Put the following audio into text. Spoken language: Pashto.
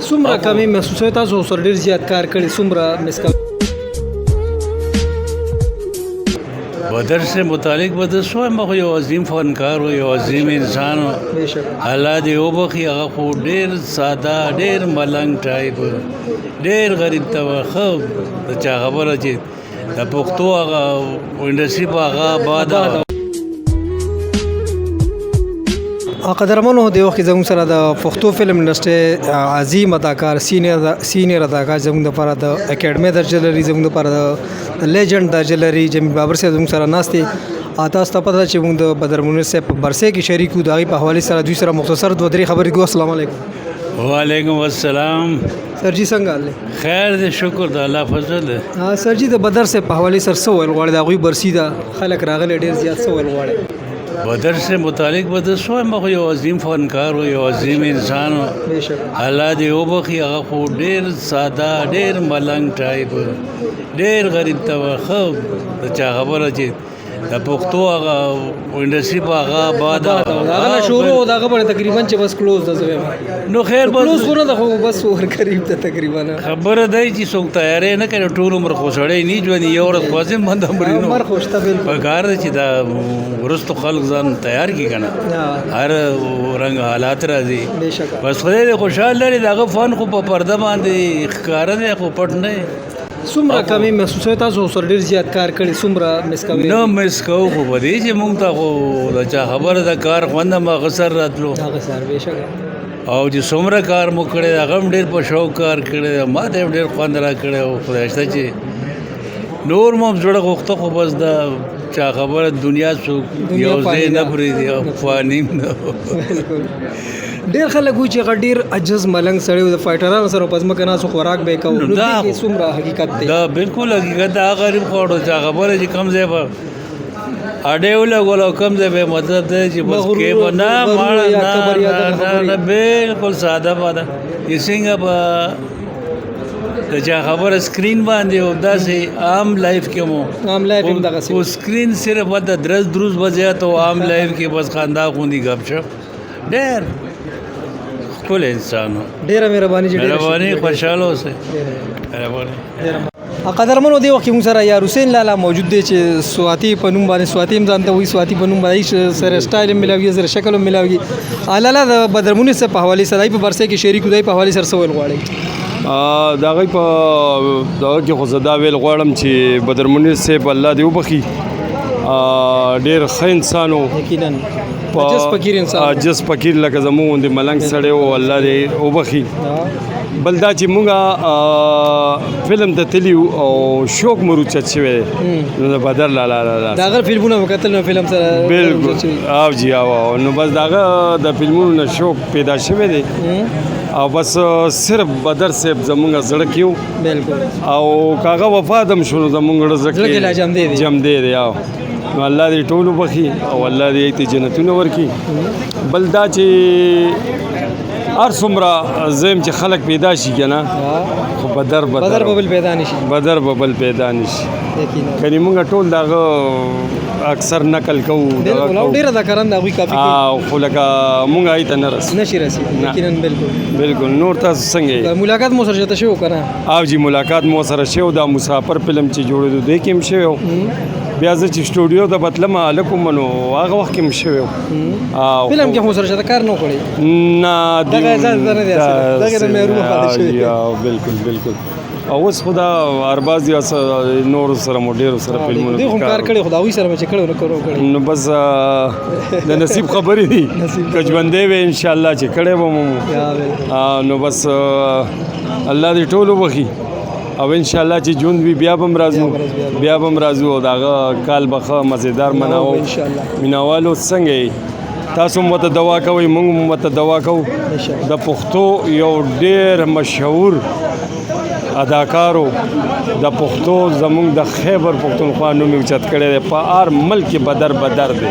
څومره کمی محسوسوي تاسو سره ډیر زیات کار کړی څومره مسکل بدر سے متعلق بدر سو مخ یو عظیم فنکار و یو عظیم انسان و الله دې وبخي هغه خو ډیر ساده ډیر ملنګ ټایپ ډیر غریب ته خو د چا خبره چې د پښتو هغه انډستری په هغه بعد قدرمنو د وخت زموږ سره د پښتو فلم انډستری عظیم اداکار سینیر اداکار زموږ لپاره د اکیډمي درجه لري زموږ لپاره د لیجند درجه لري جمیل بابر صاحب زموږ سره ناست دي تاسو ته پته چې موږ د بدر منیر صاحب په برسه کې شریک وو د هغې په حوالې سره دوی سره مختصر دوه درې خبرې کوو. السلام علیکم. وعلیکم السلام. سر جی څنګه حال دی؟ خیر دی شکر د الله فضل دی. سر جی د بدر صاحب په حوالې سره څه ویل غواړي د هغوی برسي ده خلک راغلي ډېر زیات څه ویل غواړي؟ بدر سے متعلق بدر سو مخ یو عظیم فنکار و یو عظیم انسان و الله دې وبخي هغه خو ډیر ساده ډیر ملنګ ټایپ ډیر غریب ته خو د چا خبره چې د پښتو هغه انډستری په هغه بعد هغه شروع دا خبره تقریبا چې بس کلوز ده زویم نو خیر کلوز خو نه ده خو بس ور قریب ته تقریبا خبره دی چې څوک تیارې نه کړي ټول عمر خو سړی نه ژوندي یو ورځ خوځم باندې مرینو عمر خوشته بالکل په کار چې دا ورستو خلک ځان تیار کی کنه هر رنګ حالات راځي بس خدای دې خوشاله لري دغه فن خو په پرده باندې ښکار دی خو پټ نه څومره کمی محسوسوي تاسو سره ډیر زیات کار کړی څومره مس کوي نه مس کوو خو به دې چې مونږ ته خو د چا خبره د کار خوند ما غسر راتلو هغه سر بهشکه او چې څومره کار مو کړی هغه هم ډېر په شوق کار کړی ما ته ډېر خوند را کړی او خدای شته چې نور مو زړه غوښته خو بس د چا خبره دنیا څوک یو ځای نه پرېږدي او فانیم نه ډېر خلک وایي چې هغه ډېر عجز ملنګ سړی و د فایټرانو سره په ځمکه ناستو خوراک به یې کوو نو دې کې څومره حقیقت دی؟ دا بالکل حقیقت دی هغه غریب خوړو چې خبره چې کم ځای به اډې ولګول او کم ځای به مطلب دی چې بس کې به نه ماړه نه بالکل ساده باده یې څنګه به د چا خبره سکرین باندې او داسې عام لایف کې مو عام لایف هم دغسې او سکرین صرف د درس دروس بځای ته عام لایف کې بس خندا غوندي غپ شپ ډېر ټول انسانو ډیره مهرباني چې مهرباني خوشاله اوسئ مهرباني قدرمنو دی وخت موږ سره یار حسین لالا موجود دی چې سواتی په نوم باندې سواتی هم ځان ته وایي سواتی په نوم باندې سره سټایل هم ملاوي سره شکل هم ملاوي لالا د بدر منیر صاحب په حوالې سره په برسه کې شریک دی په حوالې سره څه ویل غواړي؟ د هغوی په دغه کې خو زه دا ویل غواړم چې بدر منیر صاحب الله دې وبخي ډېر ښه انسان و یقینا عجز فقیر انسان عجز فقیر لکه زموږ غوندې ملنګ سړی و الله دې وبخي بل دا چې مونږ فلم ته تللي او شوق مو روچت شوی دی نو د بدر لالا د هغه فلمونه مو کتل نو فلم سره بالکل او جی او نو بس د هغه د فلمونو نه شوق پیدا شوی دی او بس صرف بدر صاحب زمونږ زړه کې و بالکل او کاغه وفات هم شو زمونږ زړه کې جم دی او نو الله دې ټول وبخي او الله دې ته جنتونه ورکړي بل دا چې هر څومره زم چې خلک پیدا شي کنه خو بدر ببل پیدا نشي بدر ببل پیدا نشي کني مونږ ټول داغه اکثر نقل کوو بالکل او ډیره دا کاران دا غوي کافي او خو لکه مونږ ایت نه نشي رسي یقینا بالکل نور تاسو څنګه ملاقات مو سره شته شو کنه او جی ملاقات مو سره شو دا مسافر فلم چې جوړېدو دې کې هم شو بیا زه چې سټوډیو ته بتلم الکم نو هغه وخت کې هم شوی او فلم کې مو سره کار نه کړی نه دغه ځان نه دی دغه د مهربان پاتې شوی بالکل او اوس خدا ارباز یا نور سره موډیر سره فلمونه دغه کار کړي خدای سره چې کړو نه کړو نو بس د نصیب خبرې دي کجوندې و ان شاء الله چې کړي ومو نو بس الله دې ټول وبخي او ان شاء الله چې جون بیا بم راځو او داغه کال بخه مزیدار مناو ان شاء الله مینوالو څنګه تاسو مت دوا کوي موږ مت دوا کوو د پښتو یو ډېر مشهور اداکارو د پښتو زمونږ د خیبر پښتونخوا نوم اوچت کړی دی په هر ملک بدر دی